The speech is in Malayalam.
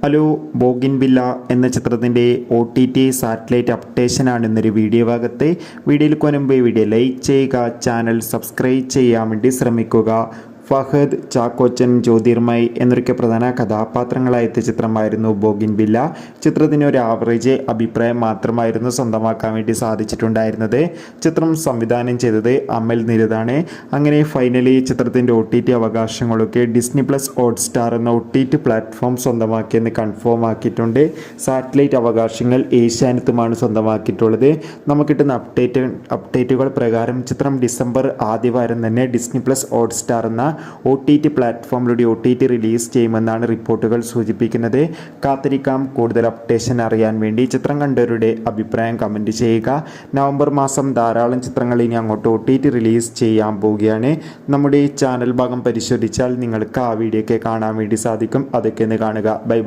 ഹലോ, ബോഗിൻവില്ല എന്ന ചിത്രത്തിൻ്റെ OTT സാറ്റലൈറ്റ് അപ്ഡേഷനാണ് ഇന്നൊരു വീഡിയോ ഭാഗത്ത്. വീഡിയോയിൽ മുൻപ് വീഡിയോ ലൈക്ക് ചെയ്യുക, ചാനൽ സബ്സ്ക്രൈബ് ചെയ്യാൻ വേണ്ടി ശ്രമിക്കുക. ഫഹദ്, ചാക്കോച്ചൻ, ജ്യോതിർമയ് എന്നൊക്കെ പ്രധാന കഥാപാത്രങ്ങളായ ചിത്രമായിരുന്നു ബോഗിൻവില്ല. ചിത്രത്തിന് ഒരു ആവറേജ് അഭിപ്രായം മാത്രമായിരുന്നു സ്വന്തമാക്കാൻ വേണ്ടി സാധിച്ചിട്ടുണ്ടായിരുന്നത്. ചിത്രം സംവിധാനം ചെയ്തത് അമൽ നിരുതാണ്. അങ്ങനെ ഫൈനലി ചിത്രത്തിൻ്റെ OTT അവകാശങ്ങളൊക്കെ ഡിസ്നി പ്ലസ് ഹോട്ട്സ്റ്റാർ എന്ന OTT പ്ലാറ്റ്ഫോം സ്വന്തമാക്കിയെന്ന് കൺഫേം ആക്കിയിട്ടുണ്ട്. സാറ്റലൈറ്റ് അവകാശങ്ങൾ ഏഷ്യാനെറ്റുമാണ് സ്വന്തമാക്കിയിട്ടുള്ളത്. നമുക്ക് കിട്ടുന്ന അപ്ഡേറ്റുകൾ പ്രകാരം ചിത്രം ഡിസംബർ ആദ്യവാരം തന്നെ ഡിസ്നി പ്ലസ് ഹോട്ട്സ്റ്റാർ എന്ന OTT പ്ലാറ്റ്ഫോമിലൂടെ OTT റിലീസ് ചെയ്യുമെന്നാണ് റിപ്പോർട്ടുകൾ സൂചിപ്പിക്കുന്നത്. കാത്തിരിക്കാം കൂടുതൽ അപ്ഡേഷൻ അറിയാൻ വേണ്ടി. ചിത്രം കണ്ടവരുടെ അഭിപ്രായം കമൻറ്റ് ചെയ്യുക. നവംബർ മാസം ധാരാളം ചിത്രങ്ങൾ ഇനി അങ്ങോട്ട് OTT റിലീസ് ചെയ്യാൻ പോവുകയാണ്. നമ്മുടെ ഈ ചാനൽ ഭാഗം പരിശോധിച്ചാൽ നിങ്ങൾക്ക് ആ വീഡിയോ ഒക്കെ കാണാൻ വേണ്ടി സാധിക്കും. അതൊക്കെ ഒന്ന് കാണുക. ബൈ.